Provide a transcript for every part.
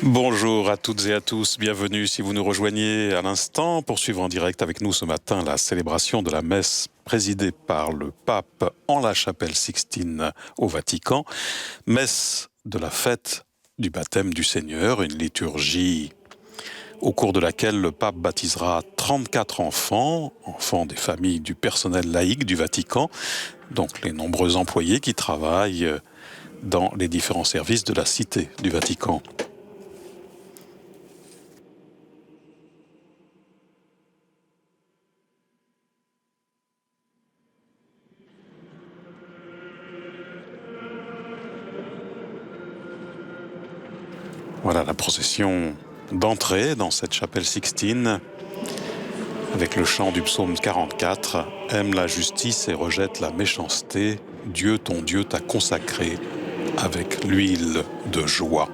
Bonjour à toutes et à tous, bienvenue si vous nous rejoignez à l'instant pour suivre en direct avec nous ce matin la célébration de la messe présidée par le pape en la chapelle Sixtine au Vatican. Messe de la fête du baptême du Seigneur, une liturgie au cours de laquelle le pape baptisera 34 enfants des familles du personnel laïque du Vatican, donc les nombreux employés qui travaillent dans les différents services de la cité du Vatican. Voilà la procession d'entrée dans cette chapelle Sixtine avec le chant du psaume 44. Aime la justice et rejette la méchanceté. Dieu, ton Dieu, t'a consacré avec l'huile de joie.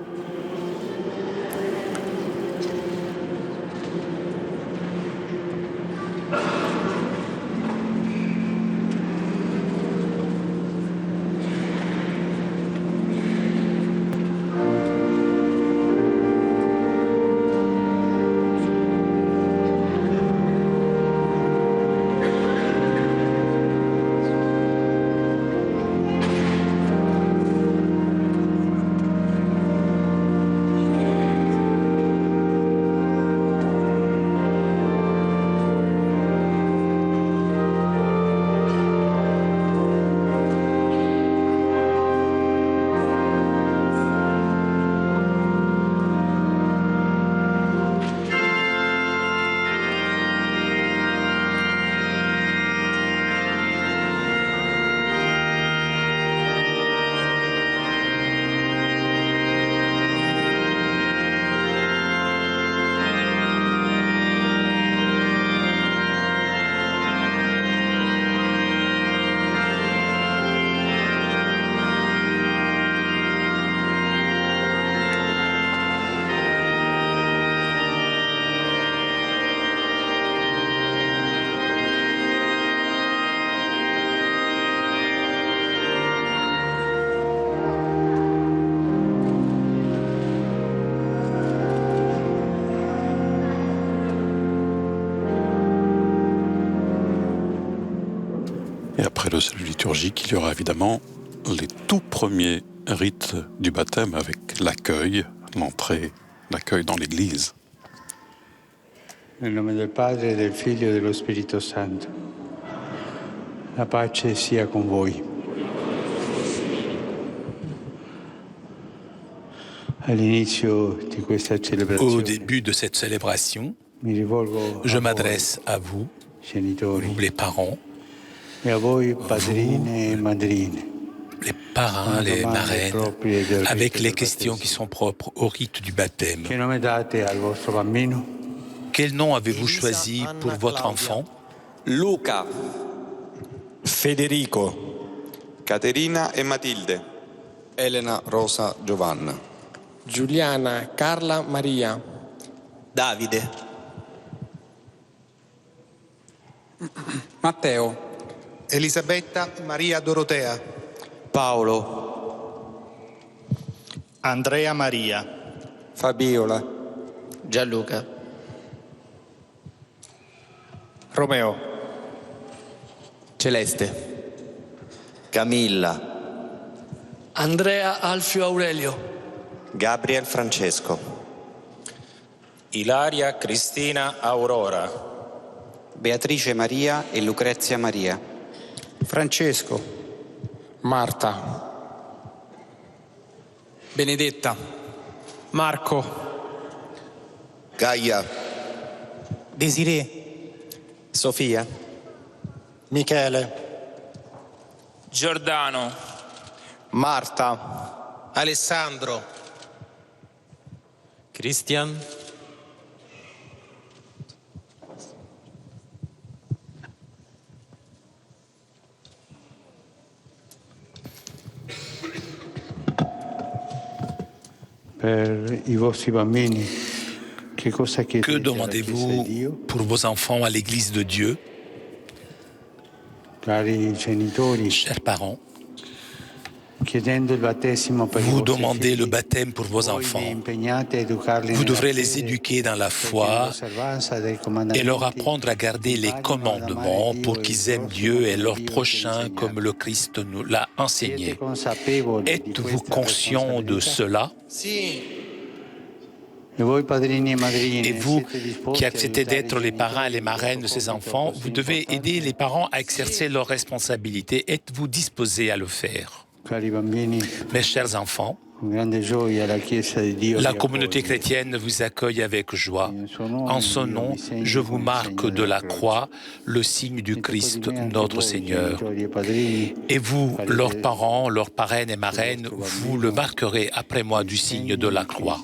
Et après le salut liturgique, il y aura évidemment les tout premiers rites du baptême avec l'accueil, l'entrée, l'accueil dans l'église. Nel nome del Padre, e del Figlio e dello Spirito Santo. La pace sia con voi. All'inizio di questa celebrazione, Au début de cette célébration, mi rivolgo je a m'adresse à vous, voi, genitori, vous les parents, e a voi padrine e madrine, les parrains, les marraines, avec les questions qui sont propres au rite du baptême. che nome date al vostro bambino? Quel nom avez-vous choisi pour votre enfant? Luca, Federico, Caterina e Matilde, Elena, Rosa, Giovanna, Giuliana, Carla, Maria, Davide, Matteo, Elisabetta Maria Dorotea, Paolo, Andrea Maria, Fabiola, Gianluca, Romeo, Celeste, Camilla, Andrea Alfio Aurelio, Gabriel Francesco, Ilaria Cristina Aurora, Beatrice Maria e Lucrezia Maria, Francesco, Marta, Benedetta, Marco, Gaia, Desiree, Sofia, Michele, Giordano, Marta, Alessandro, Christian, Per i vostri bambini, che cosa Que chiedete alla Chiesa di demandez-vous Dio? pour vos enfants à l'église de Dieu? Cari genitori, Chers parents, Vous demandez le baptême pour vos enfants. Vous devrez les éduquer dans la foi et leur apprendre à garder les commandements pour qu'ils aiment Dieu et leur prochain comme le Christ nous l'a enseigné. Êtes-vous conscient de cela? Et vous qui acceptez d'être les parrains et les marraines de ces enfants, vous devez aider les parents à exercer leurs responsabilités. Êtes-vous disposés à le faire? Mes chers enfants, la communauté chrétienne vous accueille avec joie. En son nom, je vous marque de la croix le signe du Christ, notre Seigneur. Et vous, leurs parents, leurs parraines et marraines, vous le marquerez après moi du signe de la croix.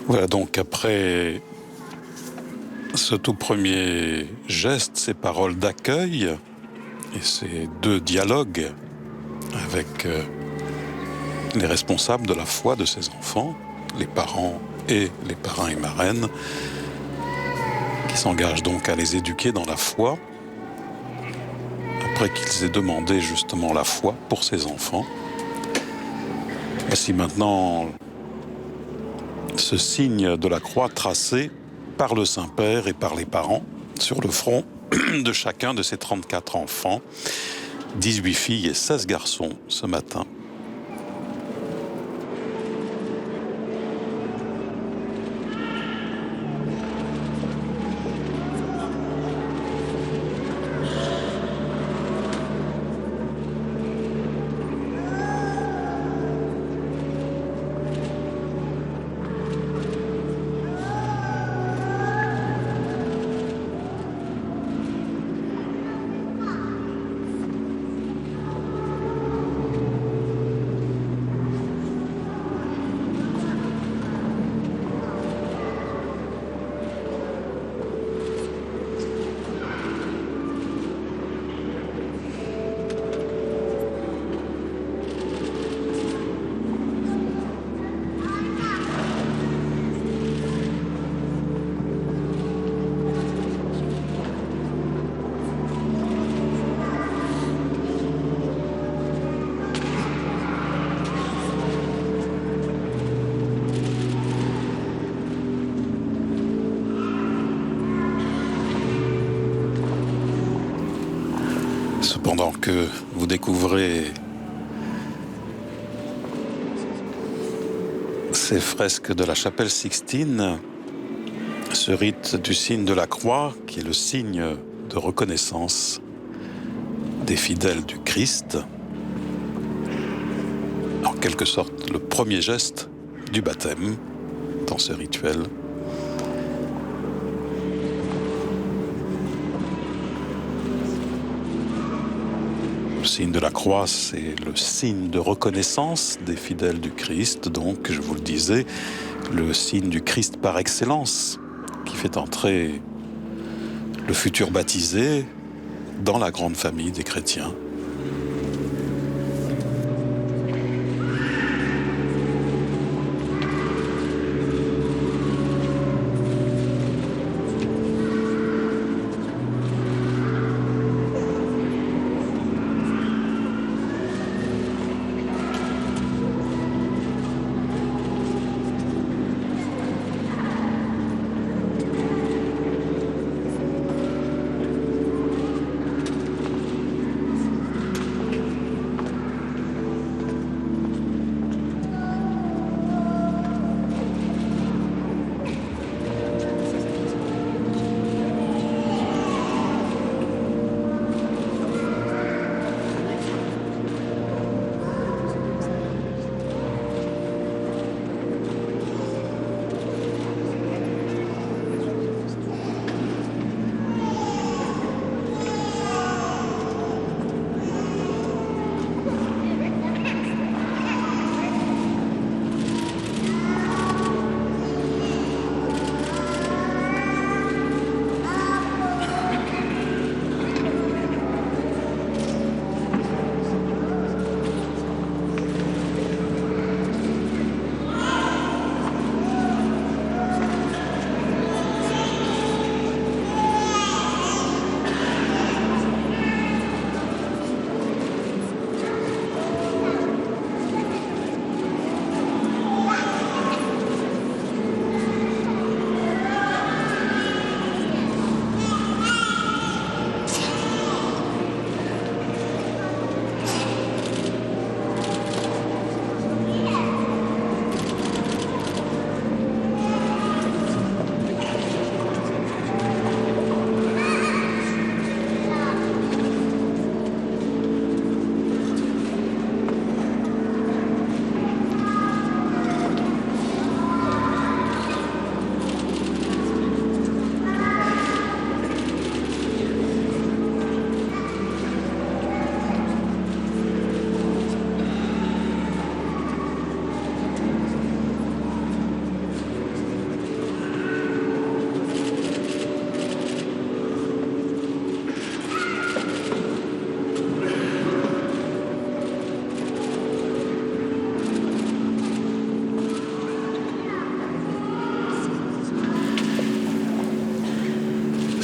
Voilà donc après ce tout premier geste, ces paroles d'accueil et ces deux dialogues avec les responsables de la foi de ces enfants, les parents et les parrains et marraines, qui s'engagent donc à les éduquer dans la foi, après qu'ils aient demandé justement la foi pour ces enfants. Voici maintenant ce signe de la croix tracé par le Saint-Père et par les parents sur le front de chacun de ces 34 enfants, 18 filles et 16 garçons ce matin. Pendant que vous découvrez ces fresques de la chapelle Sixtine, ce rite du signe de la croix, qui est le signe de reconnaissance des fidèles du Christ, en quelque sorte le premier geste du baptême dans ce rituel. Le signe de la croix, c'est le signe de reconnaissance des fidèles du Christ, donc, je vous le disais, le signe du Christ par excellence, qui fait entrer le futur baptisé dans la grande famille des chrétiens.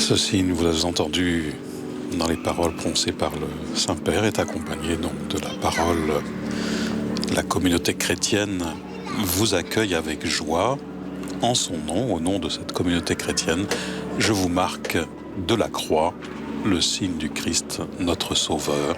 Ce signe, vous l'avez entendu dans les paroles prononcées par le Saint-Père, est accompagné donc de la parole. La communauté chrétienne vous accueille avec joie. En son nom, au nom de cette communauté chrétienne, je vous marque de la croix le signe du Christ, notre Sauveur.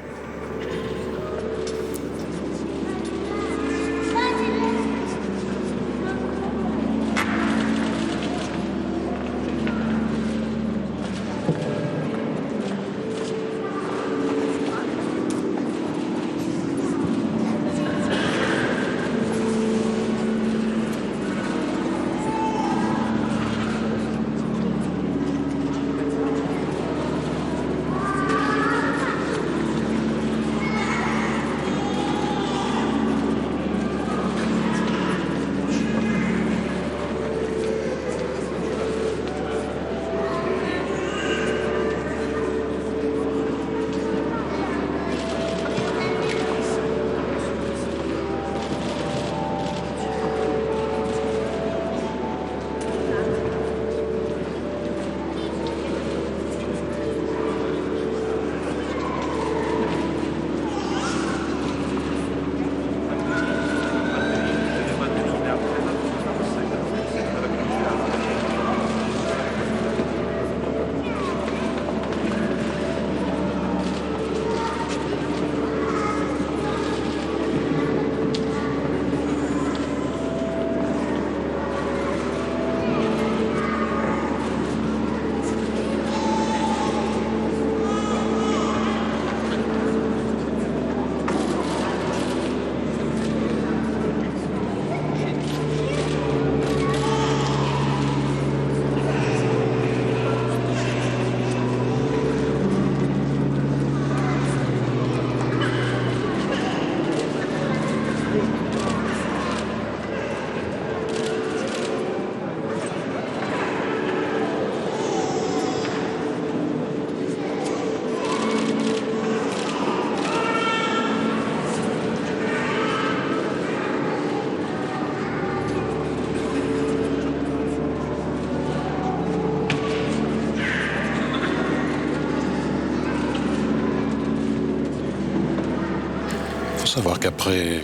Il faut savoir qu'après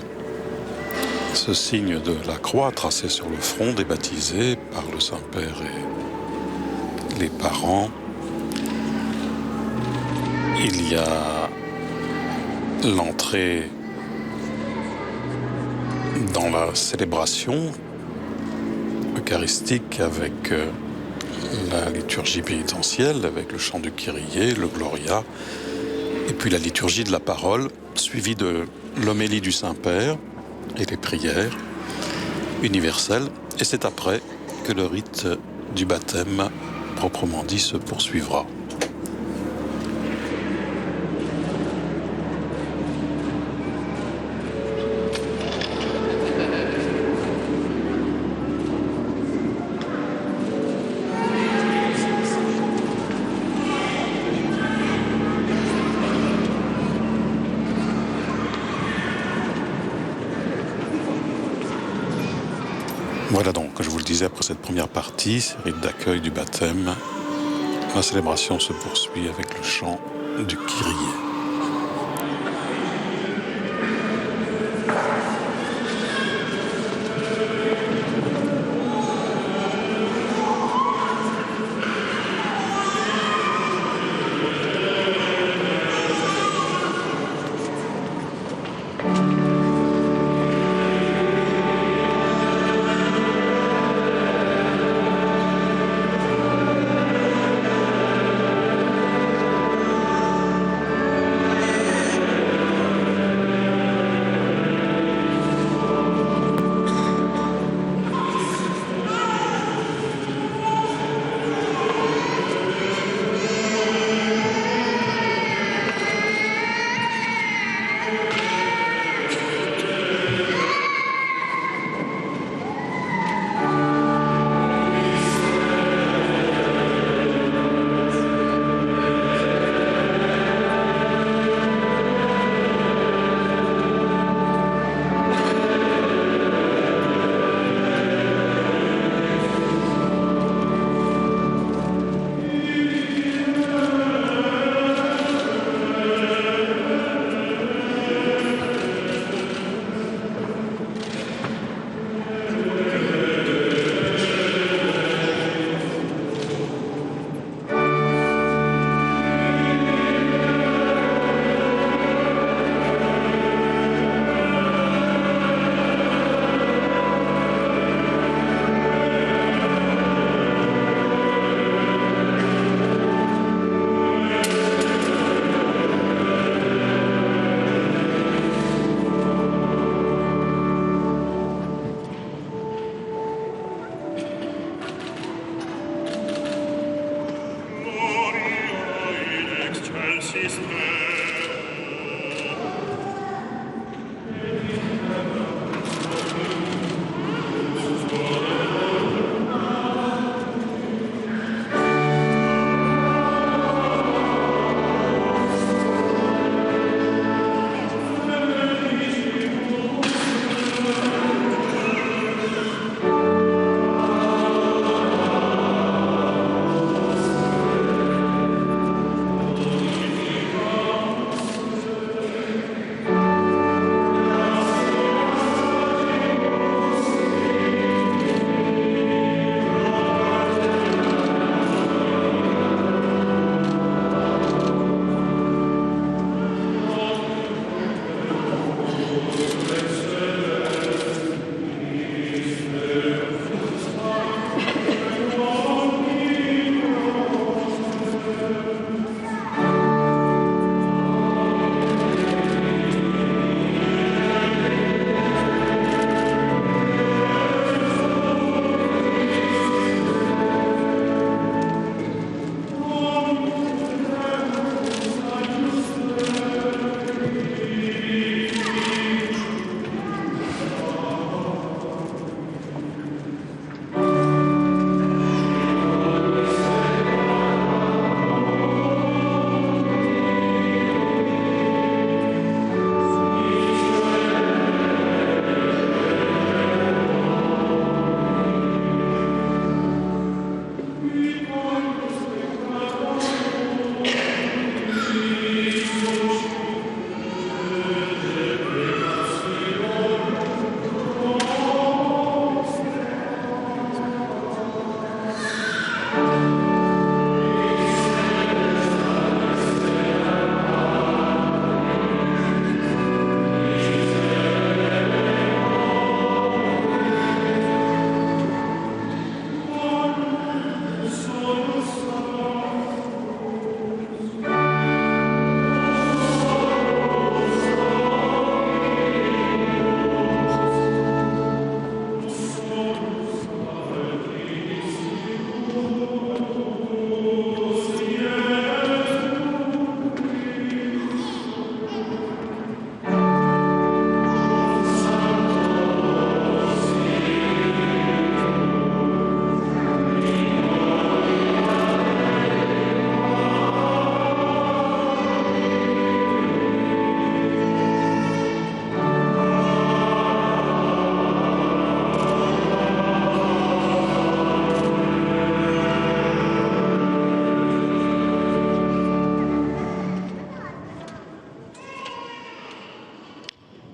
ce signe de la croix tracé sur le front des baptisés par le Saint-Père et les parents, il y a l'entrée dans la célébration eucharistique avec la liturgie pénitentielle, avec le chant du Kyrie, le Gloria, et puis la liturgie de la parole, suivie de l'homélie du Saint-Père et les prières universelles. Et c'est après que le rite du baptême, proprement dit, se poursuivra. Voilà donc, je vous le disais, après cette première partie, ce rite d'accueil du baptême, la célébration se poursuit avec le chant du Kyrie.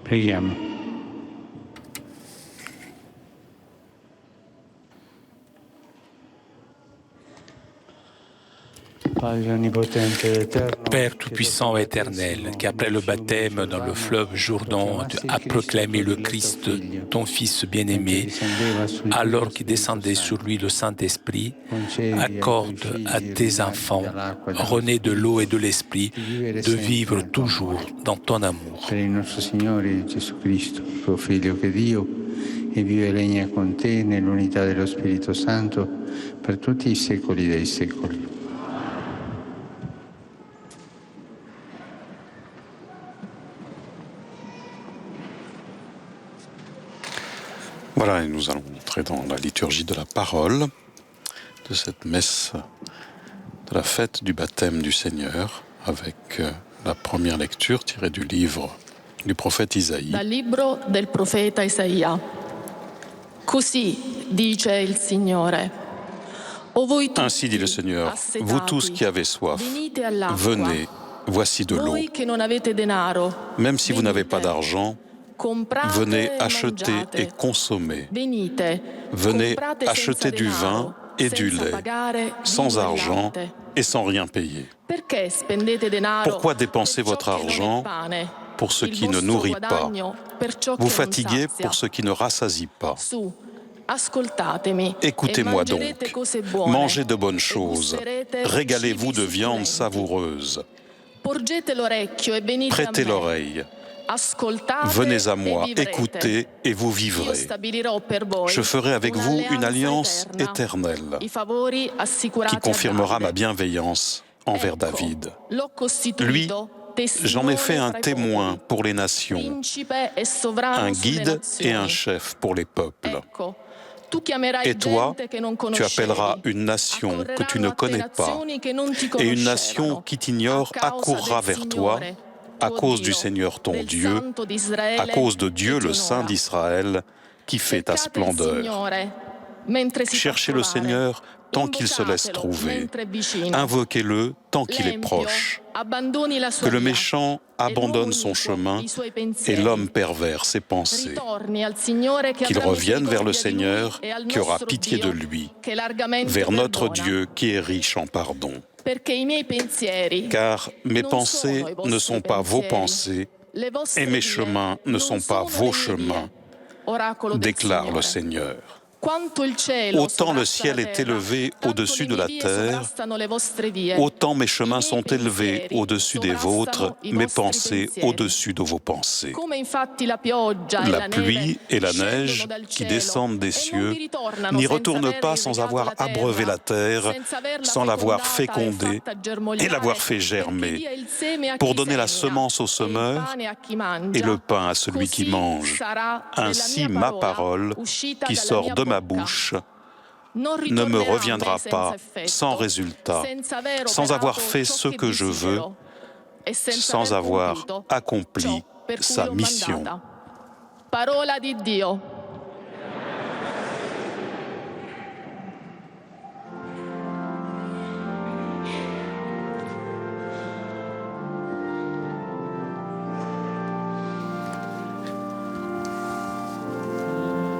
Preghiamo. Père tout-puissant et éternel, qui après le baptême dans le fleuve Jourdain a proclamé le Christ, ton Fils bien-aimé, alors qu'il descendait sur lui le Saint-Esprit, accorde à tes enfants, renés de l'eau et de l'Esprit, de vivre toujours dans ton amour. Per il nostro Signore Gesù Cristo, tuo Figlio, che Dio e vive e regna con te nell'unità dello Spirito Santo per tutti i secoli dei secoli. Voilà, et nous allons entrer dans la liturgie de la parole de cette messe de la fête du baptême du Seigneur, avec la première lecture tirée du livre du prophète Isaïe. Dal libro del profeta Isaia. Così dice il Signore. Ainsi dit le Seigneur, vous tous qui avez soif, venez, voici de l'eau. Même si vous n'avez pas d'argent, venez acheter et consommer. Venez acheter du vin et du lait, sans argent et sans rien payer. Pourquoi dépenser votre argent pour ce qui ne nourrit pas, vous fatiguez pour ce qui ne rassasie pas? Écoutez-moi donc, mangez de bonnes choses, régalez-vous de viande savoureuse. Prêtez l'oreille. Venez à moi, écoutez et vous vivrez. Je ferai avec vous une alliance éternelle qui confirmera ma bienveillance envers David. Lui, j'en ai fait un témoin pour les nations, un guide et un chef pour les peuples. Et toi, tu appelleras une nation que tu ne connais pas, et une nation qui t'ignore accourra vers toi à cause du Seigneur ton Dieu, à cause de Dieu le Saint d'Israël, qui fait ta splendeur. Cherchez le Seigneur tant qu'il se laisse trouver. Invoquez-le tant qu'il est proche. Que le méchant abandonne son chemin et l'homme pervers ses pensées. Qu'il revienne vers le Seigneur qui aura pitié de lui, vers notre Dieu qui est riche en pardon. Car mes pensées ne sont pas vos pensées et mes chemins ne sont pas vos chemins, déclare le Seigneur. Autant le ciel est élevé au-dessus de la terre, autant mes chemins sont élevés au-dessus des vôtres, mes pensées au-dessus de vos pensées. La pluie et la neige qui descendent des cieux n'y retournent pas sans avoir abreuvé la terre, sans l'avoir fécondée et l'avoir fait germer, pour donner la semence au semeur et le pain à celui qui mange. Ainsi ma parole, qui sort de ma bouche, ne me reviendra pas sans résultat, sans avoir fait ce que je veux, sans avoir accompli sa mission. Parola di Dio.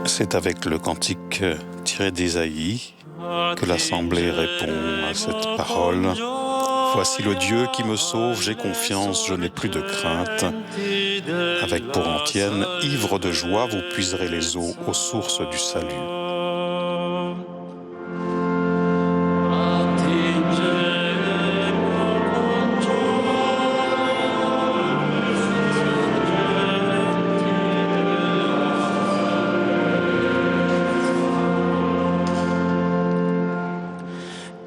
C'est avec le cantique tiré d'Ésaïe que l'Assemblée répond à cette parole. Voici le Dieu qui me sauve, j'ai confiance, je n'ai plus de crainte. Avec pour antienne, ivre de joie, vous puiserez les eaux aux sources du salut.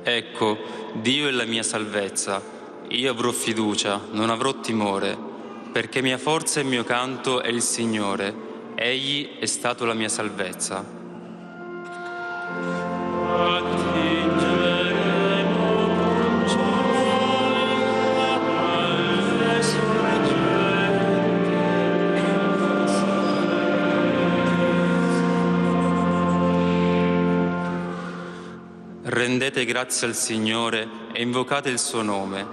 Ecco, Dio è la mia salvezza, io avrò fiducia, non avrò timore, perché mia forza e mio canto è il Signore, Egli è stato la mia salvezza. Rendete grazie al Signore e invocate il suo nome.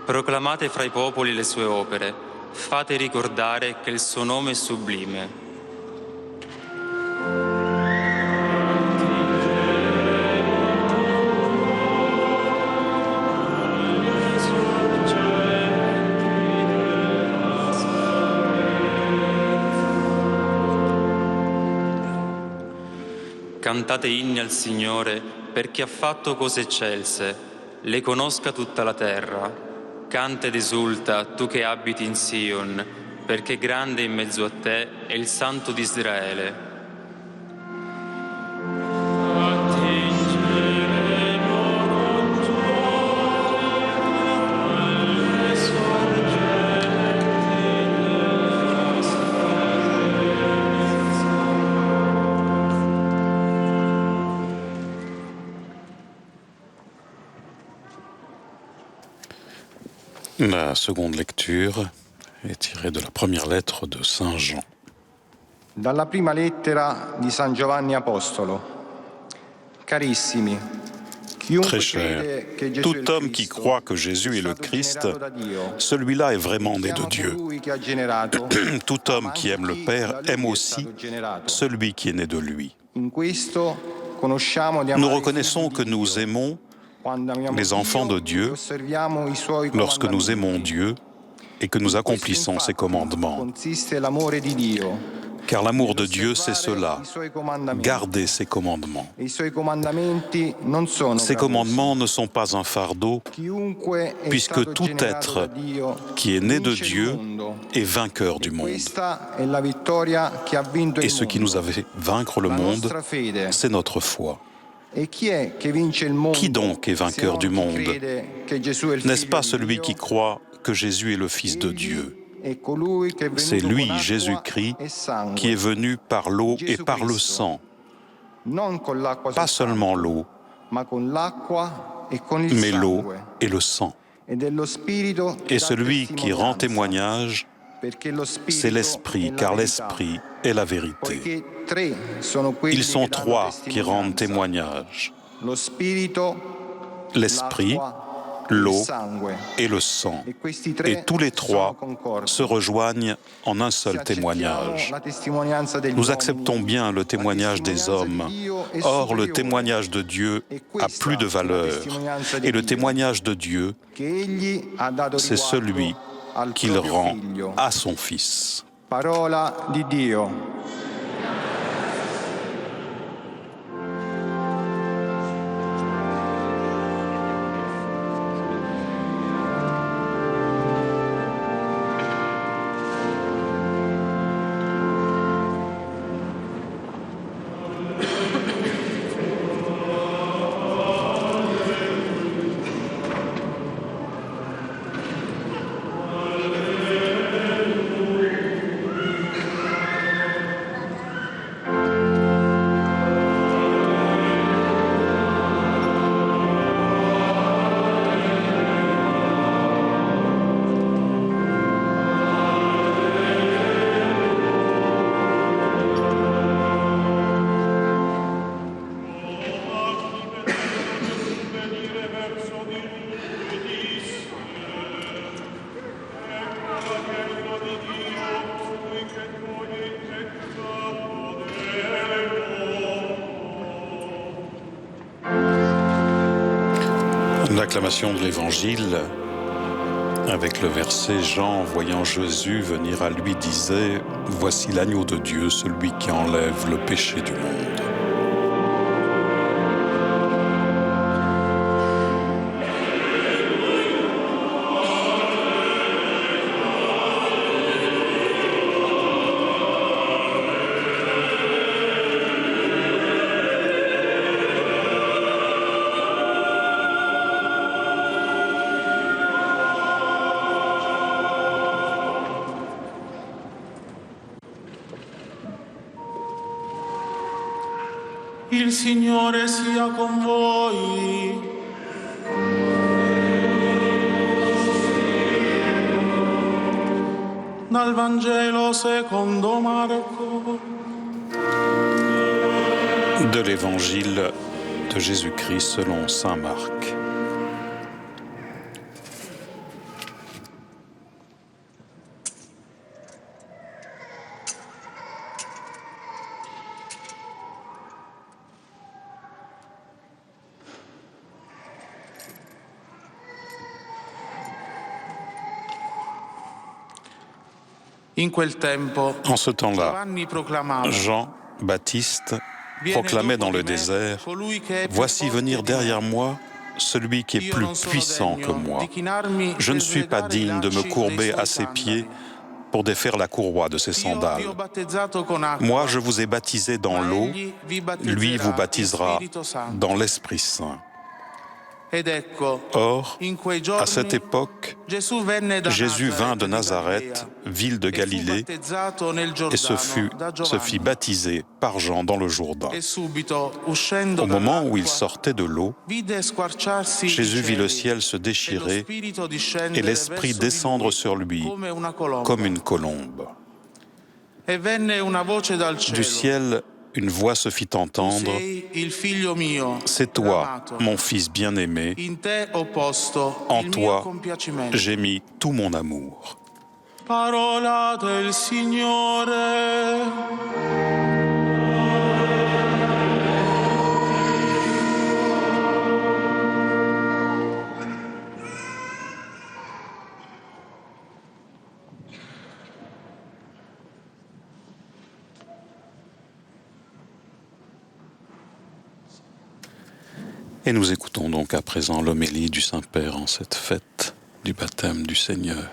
Proclamate fra i popoli le sue opere. Fate ricordare che il suo nome è sublime. Cantate inni al Signore perché ha fatto cose eccelse, le conosca tutta la terra. Canta ed esulta tu che abiti in Sion, perché grande in mezzo a te è il Santo di Israele. La seconde lecture est tirée de la première lettre de Saint Jean. Dalla prima lettera di San Giovanni Apostolo. Carissimi, Très cher, tout homme qui croit que Jésus est le Christ, celui-là est vraiment né de Dieu. Tout homme qui aime le Père aime aussi celui qui est né de lui. Nous reconnaissons que nous aimons les enfants de Dieu lorsque nous aimons Dieu et que nous accomplissons ses commandements. Car l'amour de Dieu, c'est cela, garder ses commandements. Ces commandements ne sont pas un fardeau, puisque tout être qui est né de Dieu est vainqueur du monde. Et ce qui nous a fait vaincre le monde, c'est notre foi. Qui donc est vainqueur du monde? N'est-ce pas celui qui croit que Jésus est le Fils de Dieu? C'est lui, Jésus-Christ, qui est venu par l'eau et par le sang. Pas seulement l'eau, mais l'eau et le sang. Et celui qui rend témoignage, c'est l'Esprit, car l'Esprit est la vérité. Ils sont trois qui rendent témoignage: l'Esprit, l'eau et le sang. Et tous les trois se rejoignent en un seul témoignage. Nous acceptons bien le témoignage des hommes. Or, le témoignage de Dieu a plus de valeur. Et le témoignage de Dieu, c'est celui qu'il rend à son Fils. Parola di Dio. L'acclamation de l'Évangile, avec le verset « Jean, voyant Jésus venir à lui, disait « Voici l'agneau de Dieu, celui qui enlève le péché du monde. » Il Signore sia con voi. Dal Vangelo secondo Marco. De l'Évangile de Jésus-Christ selon saint Marc. En ce temps-là, Jean-Baptiste proclamait dans le désert « Voici venir derrière moi celui qui est plus puissant que moi. Je ne suis pas digne de me courber à ses pieds pour défaire la courroie de ses sandales. Moi, je vous ai baptisé dans l'eau, lui vous baptisera dans l'Esprit Saint. » Or, à cette époque, Jésus vint de Nazareth, ville de Galilée, et se fit baptiser par Jean dans le Jourdain. Au moment où il sortait de l'eau, Jésus vit le ciel se déchirer et l'Esprit descendre sur lui comme une colombe. Du ciel, une voix se fit entendre, « C'est toi, mon Fils bien-aimé, en toi j'ai mis tout mon amour. » Parola del Signore. Et nous écoutons donc à présent l'homélie du Saint-Père en cette fête du baptême du Seigneur.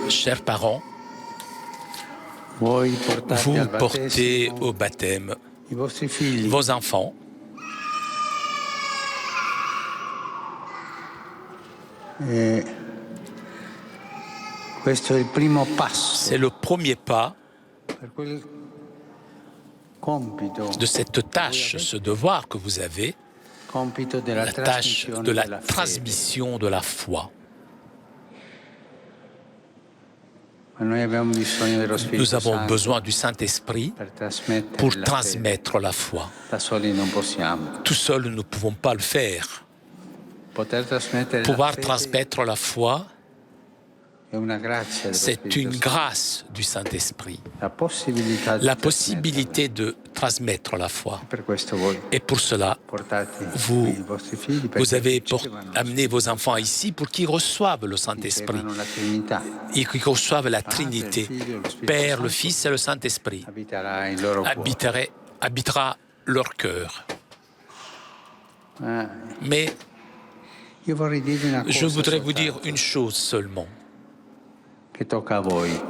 Chers parents, vous portez au baptême vos enfants. C'est le premier pas de cette tâche, ce devoir que vous avez, la tâche de la transmission de la foi. Nous avons besoin du Saint-Esprit pour transmettre la foi. Tout seul, nous ne pouvons pas le faire. Pouvoir transmettre la foi, c'est une grâce du Saint-Esprit. La possibilité de transmettre la foi. Et pour cela, vous avez amené vos enfants ici pour qu'ils reçoivent le Saint-Esprit. Et qu'ils reçoivent la Trinité. Père, le Fils et le Saint-Esprit habitera leur cœur. Mais je voudrais vous dire une chose seulement,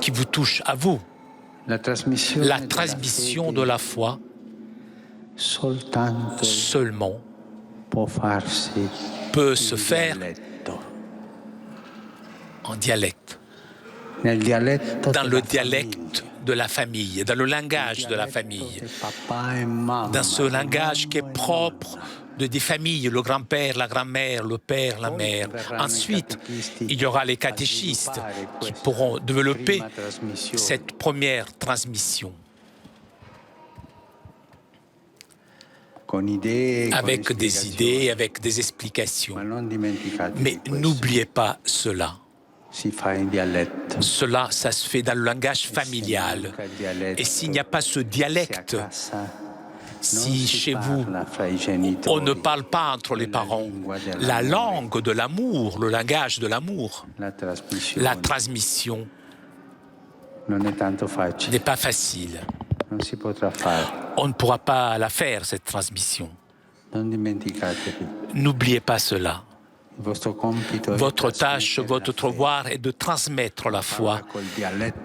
qui vous touche à vous. La transmission de la foi seulement peut se faire en dialecte. Dans le dialecte de la famille, dans le langage de la famille, dans ce langage qui est propre des familles, le grand-père, la grand-mère, le père, la mère. Ensuite, il y aura les catéchistes qui pourront développer cette première transmission. Avec des idées, avec des explications. Mais n'oubliez pas cela. Cela, ça se fait dans le langage familial. Et s'il n'y a pas ce dialecte, si chez vous, on ne parle pas entre les parents la langue de l'amour, le langage de l'amour, la transmission n'est pas facile. On ne pourra pas la faire, cette transmission. N'oubliez pas cela. Votre tâche, votre devoir est de transmettre la foi,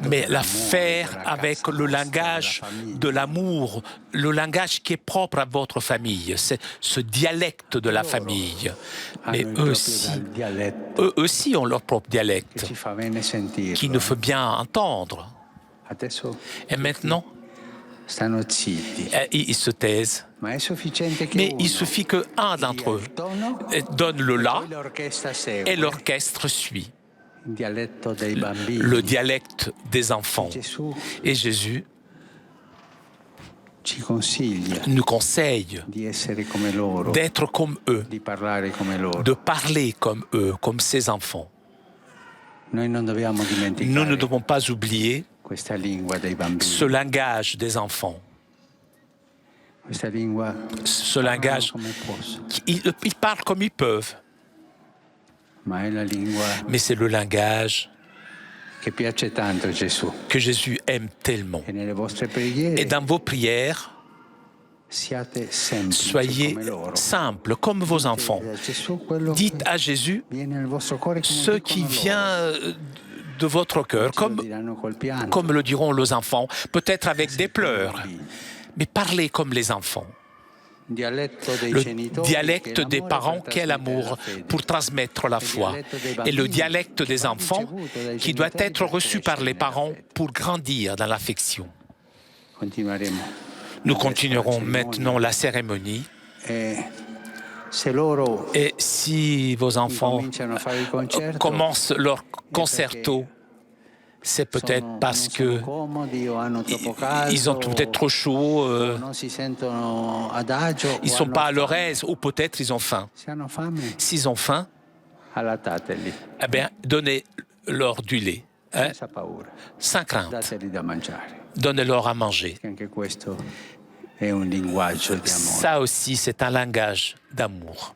mais la faire avec le langage de l'amour, le langage qui est propre à votre famille, c'est ce dialecte de la famille. Mais eux aussi ont leur propre dialecte, qui nous fait bien entendre. Et maintenant, ils se taisent. Mais il suffit qu'un d'entre eux donne le la et l'orchestre suit. Le dialecte des enfants. Et Jésus nous conseille d'être comme eux, de parler comme eux, comme ces enfants. Nous ne devons pas oublier ce langage des enfants. Ce langage, ils parlent comme ils peuvent. Mais c'est le langage que Jésus aime tellement. Et dans vos prières, soyez simples comme vos enfants. Dites à Jésus ce qui vient de votre cœur, comme le diront les enfants, peut-être avec des pleurs. Mais parlez comme les enfants. Le dialecte des parents qui est l'amour pour transmettre la foi. Et le dialecte des enfants qui doit être reçu par les parents pour grandir dans l'affection. Nous continuerons maintenant la cérémonie. Et si vos enfants commencent leur concerto, c'est peut-être parce que ils ont peut-être trop chaud, ils ne sont pas à leur aise, ou peut-être ils ont faim. S'ils ont faim, eh bien, donnez-leur du lait, hein, sans crainte. Donnez-leur à manger. Ça aussi, c'est un langage d'amour.